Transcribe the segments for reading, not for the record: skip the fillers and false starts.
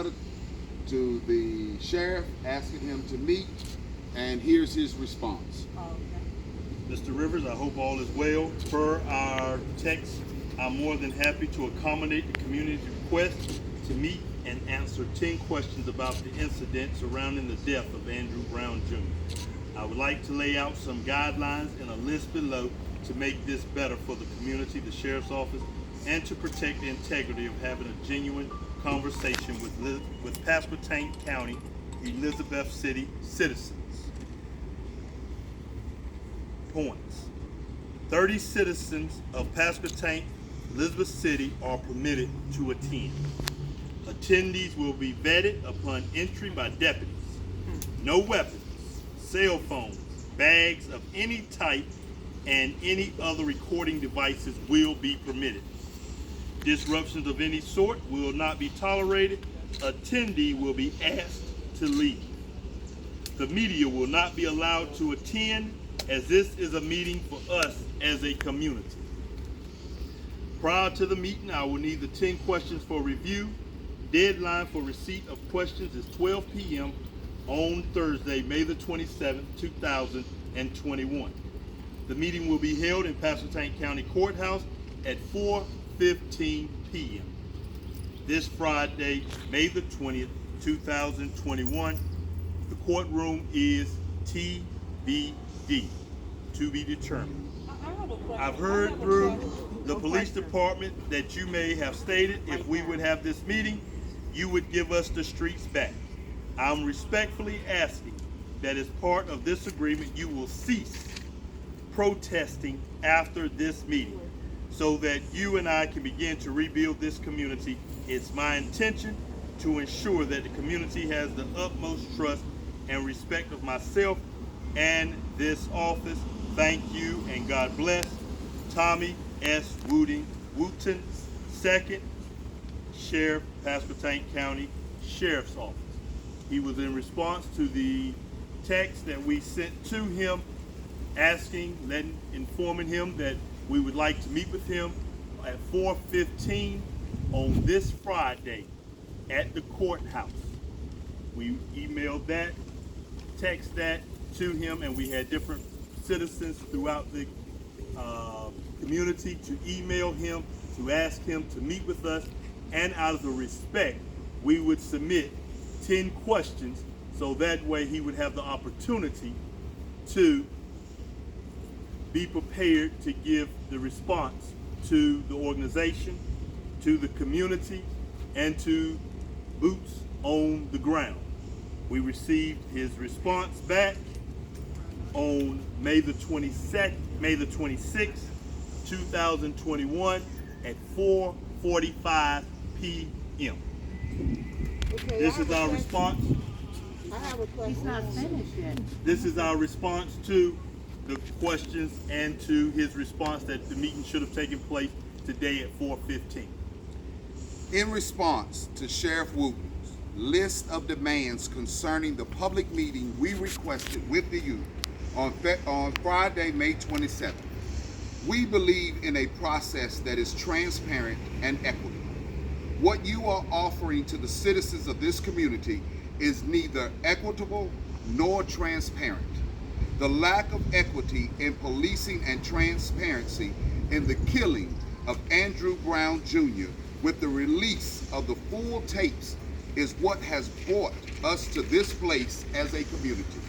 letter to the sheriff asking him to meet, and here's his response. Mr. Rivers, I hope all is well. Per our text, I'm more than happy to accommodate the community's request to meet and answer 10 questions about the incident surrounding the death of Andrew Brown Jr. I would like to lay out some guidelines in a list below to make this better for the community, the sheriff's office, and to protect the integrity of having a genuine conversation with Pasquotank County, Elizabeth City citizens. Points. 30 citizens of Pasquotank, Elizabeth City are permitted to attend. Attendees will be vetted upon entry by deputies. No weapons, cell phones, bags of any type, and any other recording devices will be permitted. Disruptions of any sort will not be tolerated. Attendee will be asked to leave. The media will not be allowed to attend, as this is a meeting for us as a community. Prior to the meeting, I will need the 10 questions for review. Deadline for receipt of questions is 12 p.m. on Thursday, May the 27th, 2021. The meeting will be held in Pasquotank County Courthouse at 4:15 p.m. this Friday, May the 20th, 2021. The courtroom is TBD, to be determined. I've heard through the police department that you may have stated if we would have this meeting, you would give us the streets back. I'm respectfully asking that as part of this agreement, you will cease protesting after this meeting so that you and I can begin to rebuild this community. It's my intention to ensure that the community has the utmost trust and respect of myself and this office. Thank you and God bless. Tommy S. Wooten, 2nd Sheriff, Pasquotank County Sheriff's Office. He was in response to the text that we sent to him informing him that we would like to meet with him at 4:15 on this Friday at the courthouse. We emailed that, text that to him, and we had different citizens throughout the community to email him, to ask him to meet with us, and out of the respect, we would submit 10 questions so that way he would have the opportunity to be prepared to give the response to the organization, to the community, and to boots on the ground. We received his response back on May the 26th, 2021 at 4:45 p.m. Okay, This is our response. I have a question. He's not finished yet. This is our response to the questions and to his response that the meeting should have taken place today at 4:15. In response to Sheriff Wooten's list of demands concerning the public meeting we requested with the youth on Friday, May 27th, we believe in a process that is transparent and equitable. What you are offering to the citizens of this community is neither equitable nor transparent. The lack of equity in policing and transparency in the killing of Andrew Brown Jr. with the release of the full tapes is what has brought us to this place as a community.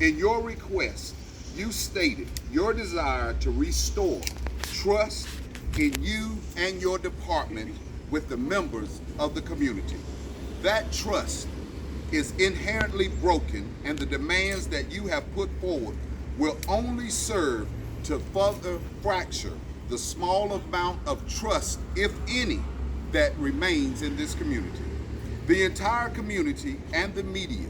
In your request, you stated your desire to restore trust in you and your department with the members of the community. That trust is inherently broken, and the demands that you have put forward will only serve to further fracture the small amount of trust, if any, that remains in this community. The entire community and the media,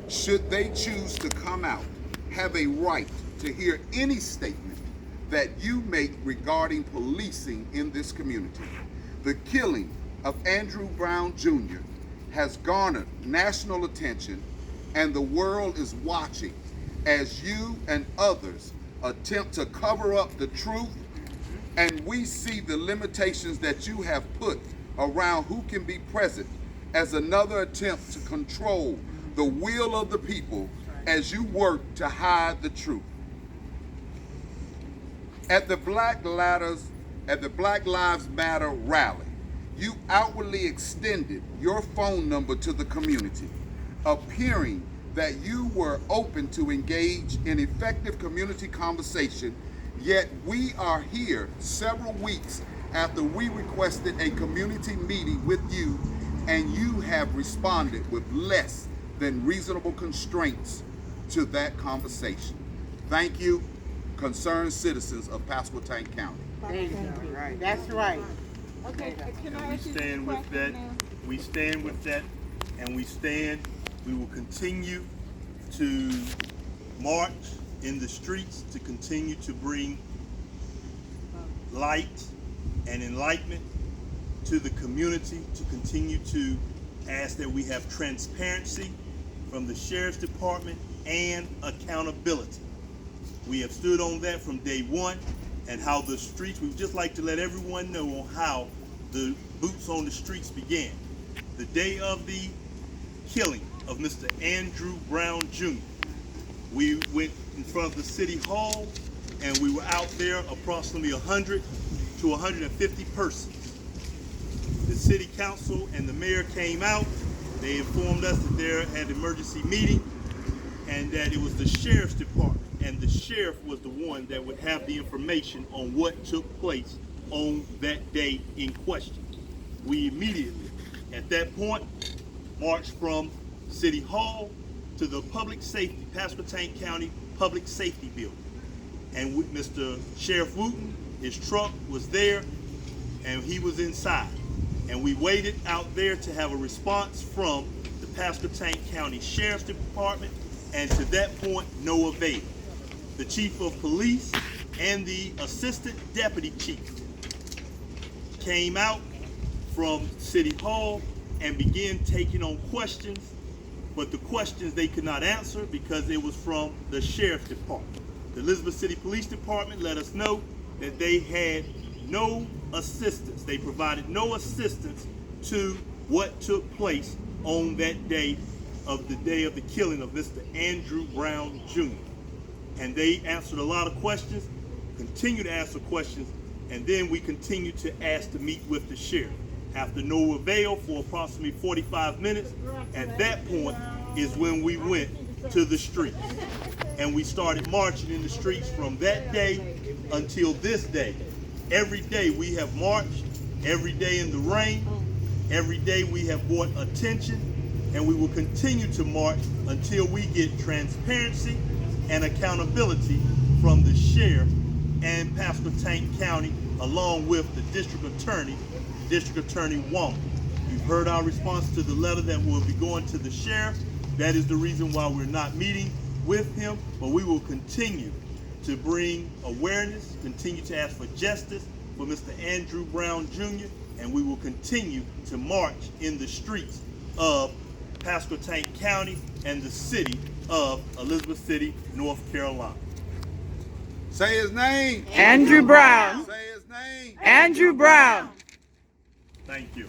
should they choose to come out, have a right to hear any statement that you make regarding policing in this community. The killing of Andrew Brown Jr. has garnered national attention, and the world is watching as you and others attempt to cover up the truth, and we see the limitations that you have put around who can be present as another attempt to control the will of the people as you work to hide the truth. At the Black Lives Matter rally, you outwardly extended your phone number to the community, appearing that you were open to engage in effective community conversation, yet we are here several weeks after we requested a community meeting with you, and you have responded with less than reasonable constraints to that conversation. Thank you, concerned citizens of Pasquotank County. There you go. Right. That's right. Okay, can I We ask you stand a with question that. now? We stand with that, and we will continue to march in the streets to continue to bring light and enlightenment to the community, to continue to ask that we have transparency from the Sheriff's Department and accountability. We have stood on that from day one, and how the streets, we'd just like to let everyone know on how the boots on the streets began. The day of the killing of Mr. Andrew Brown Jr., we went in front of the City Hall, and we were out there approximately 100 to 150 persons. The City Council and the Mayor came out. They informed us that there had an emergency meeting and that it was the Sheriff's Department, and the Sheriff was the one that would have the information on what took place on that day in question. We immediately, at that point, marched from City Hall to the Public Safety, Pasquotank County Public Safety Building. And with Mr. Sheriff Wooten, his truck was there, and he was inside. And we waited out there to have a response from the Pasquotank County Sheriff's Department, and to that point, no avail. The Chief of Police and the Assistant Deputy Chief came out from City Hall and began taking on questions, but the questions they could not answer because it was from the Sheriff's Department. The Elizabeth City Police Department let us know that they had no assistance. They provided no assistance to what took place on that day of the killing of Mr. Andrew Brown Jr. And they answered a lot of questions, continue to answer questions, and then we continued to ask to meet with the sheriff. After no avail for approximately 45 minutes, at that point is when we went to the streets. And we started marching in the streets from that day until this day. Every day we have marched, every day in the rain, every day we have brought attention, and we will continue to march until we get transparency and accountability from the sheriff and Pasquotank County, along with the District Attorney Wong. You've heard our response to the letter that will be going to the sheriff. That is the reason why we're not meeting with him, but we will continue to bring awareness, continue to ask for justice for Mr. Andrew Brown Jr., and we will continue to march in the streets of Pasquotank County and the city of Elizabeth City, North Carolina. Say his name. Andrew Brown. Say his name. Andrew Brown. Thank you.